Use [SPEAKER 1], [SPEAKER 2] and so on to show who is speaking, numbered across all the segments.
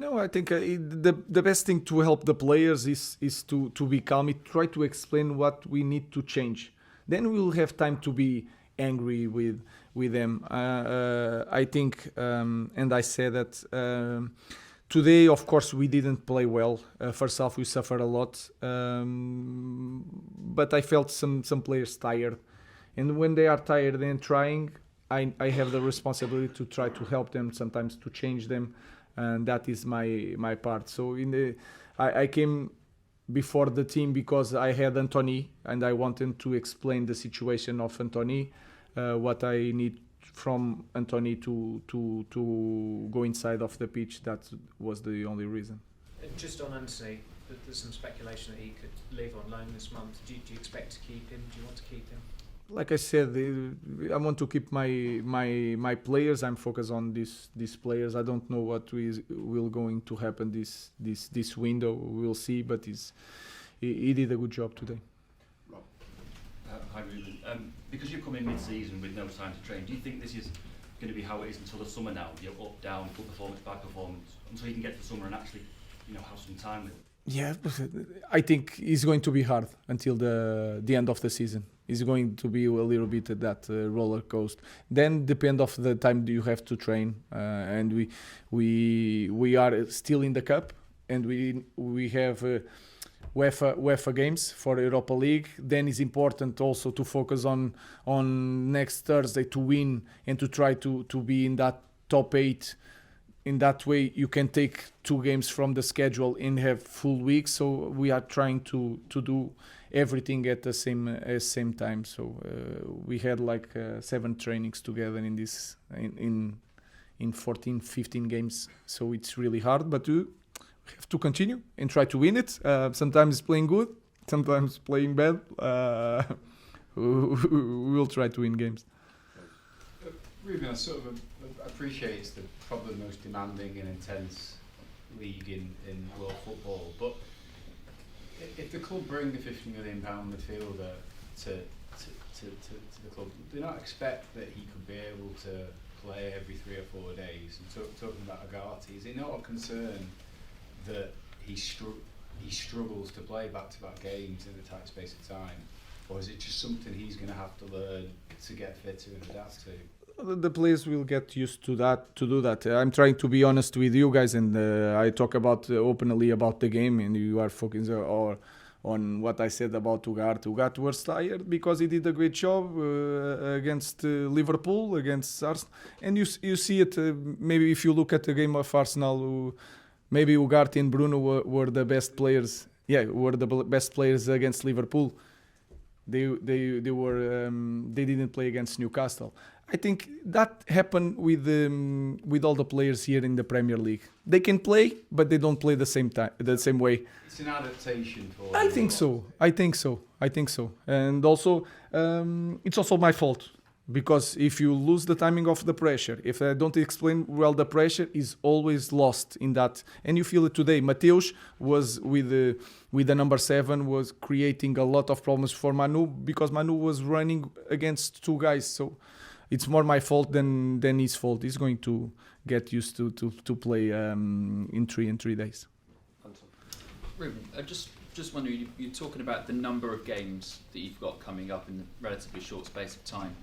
[SPEAKER 1] No, I think the best thing to help the players is to be calm. Try to explain what we need to change. Then we will have time to be angry with them. I think, and I said that today, of course, we didn't play well. First half, we suffered a lot, but I felt some players tired, and when they are tired and trying, I have the responsibility to try to help them, sometimes to change them, and that is my part. So I came before the team because I had Antony and I wanted to explain the situation of Antony, what I need from Antony to go inside of the pitch. That was the only reason.
[SPEAKER 2] Just on Antony, there's some speculation that he could leave on loan this month. Do you expect to keep him? Do you want to keep him?
[SPEAKER 1] Like I said, I want to keep my players. I'm focused on these players. I don't know what will going to happen this window. We'll see, but he did a good job today.
[SPEAKER 3] Rob. Hi Ruben. Because you've come in mid-season with no time to train, do you think this is going to be how it is until the summer now? Up, down, good performance, bad performance, until you can get to the summer and actually, have some time with it?
[SPEAKER 1] Yeah, I think it's going to be hard until the end of the season. It's going to be a little bit at that roller coaster. Then depend of the time you have to train, and we are still in the cup, and we have UEFA games for Europa League. Then it's important also to focus on next Thursday to win and to try to be in that top 8. In that way, you can take 2 games from the schedule and have full weeks. So we are trying to do everything at the same time. So we had 7 trainings together in 14, 15 games. So it's really hard, but we have to continue and try to win it. Sometimes playing good, sometimes playing bad. We will try to win games.
[SPEAKER 4] Ruben, I sort of appreciate it's probably the most demanding and intense league in world football, but if the club bring the £50 million midfielder to the club, do you not expect that he could be able to play every 3 or 4 days? And talking about Agati, is it not a concern that he struggles to play back-to-back games in a tight space of time, or is it just something he's going to have to learn to get fitter and adapt to?
[SPEAKER 1] The players will get used to do that. I'm trying to be honest with you guys, and I talk about openly about the game, and you are focusing on what I said about Ugarte. Ugarte was tired because he did a great job against Liverpool, against Arsenal, and you see it. Maybe if you look at the game of Arsenal, maybe Ugarte and Bruno were the best players. Yeah, were the best players against Liverpool. They didn't play against Newcastle. I think that happened with all the players here in the Premier League. They can play, but they don't play the same way.
[SPEAKER 4] It's an adaptation for.
[SPEAKER 1] I think so. And also, it's also my fault, because if you lose the timing of the pressure, if I don't explain well, the pressure is always lost in that, and you feel it today. Mateus was with the number 7 was creating a lot of problems for Manu, because Manu was running against 2 guys. So it's more my fault than his fault. He's going to get used to play in 3 days.
[SPEAKER 5] Ruben, just wondering, you're talking about the number of games that you've got coming up in a relatively short space of time.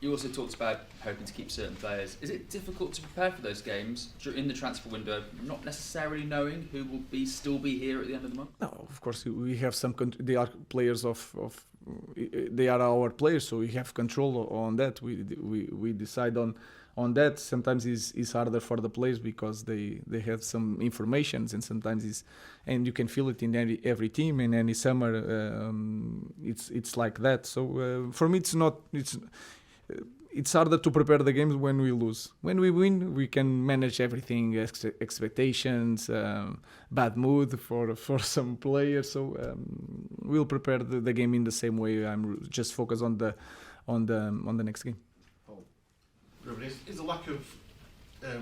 [SPEAKER 5] You also talked about hoping to keep certain players. Is it difficult to prepare for those games in the transfer window, not necessarily knowing who will still be here at the end of the month?
[SPEAKER 1] No, of course we have some. They are players they are our players, so we have control on that. We decide on that. Sometimes it's harder for the players because they have some informations, and sometimes and you can feel it in every team in any summer. It's like that. So for me, it's harder to prepare the games when we lose. When we win, we can manage everything, expectations, bad mood for some players. So we'll prepare the game in the same way. I'm just focused on the next game.
[SPEAKER 6] Ruben, is the lack of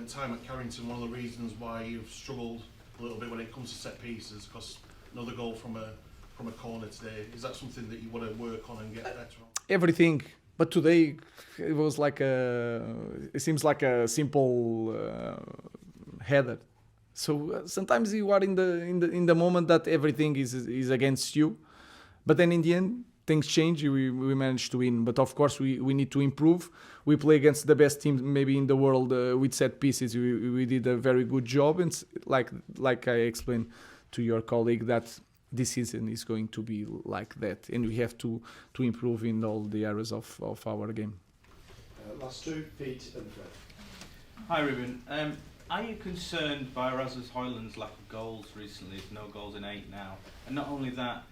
[SPEAKER 6] time at Carrington one of the reasons why you've struggled a little bit when it comes to set pieces? Because another goal from a corner today, is that something that you want to work on and get better on?
[SPEAKER 1] Everything. But today it was it seems like a simple header. So sometimes you are in the moment that everything is against you, but then in the end things change. We manage to win, but of course we need to improve. We play against the best team maybe in the world with set pieces. We did a very good job, and like I explained to your colleague, that this season is going to be like that, and we have to improve in all the areas of our game.
[SPEAKER 7] Last two, Pete and Fred.
[SPEAKER 8] Hi Ruben. Are you concerned by Rasmus Højlund's lack of goals recently? There's no goals in 8 now. And not only that,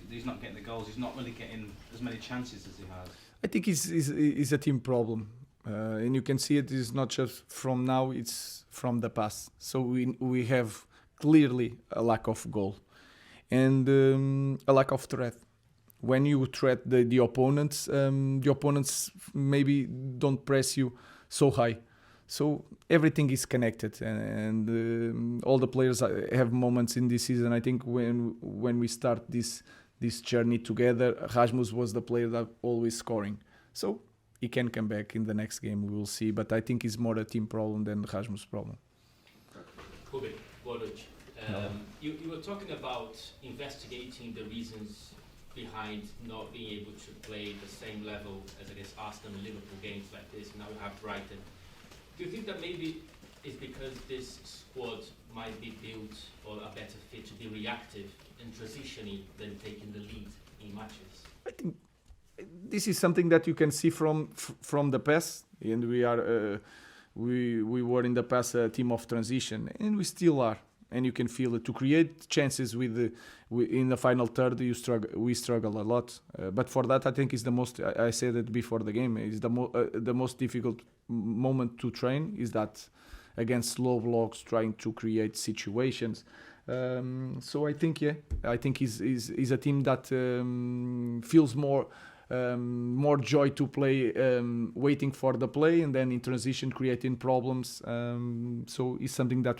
[SPEAKER 8] he's not getting the goals, he's not really getting as many chances as he has.
[SPEAKER 1] I think it's a team problem. And you can see it is not just from now, it's from the past. So we have clearly a lack of goal and a lack of threat. When you threat the opponents maybe don't press you so high. So everything is connected, and all the players have moments in this season. I think when we start this journey together, Rasmus was the player that always scoring. So he can come back in the next game, we will see. But I think it's more a team problem than Rasmus' problem.
[SPEAKER 9] Ruben, you were talking about investigating the reasons behind not being able to play the same level as against Arsenal and Liverpool games like this. Now we have Brighton. Do you think that maybe it's because this squad might be built for a better fit to be reactive and transitioning than taking the lead in matches?
[SPEAKER 1] I think this is something that you can see from the past, and we were in the past a team of transition, and we still are. And you can feel it. To create chances in the final third, we struggle a lot. But for that, I think is the most. I said it before the game. Is the most difficult moment to train is that against slow blocks, trying to create situations. So I think is a team that feels more joy to play, waiting for the play, and then in transition creating problems. So it's something that we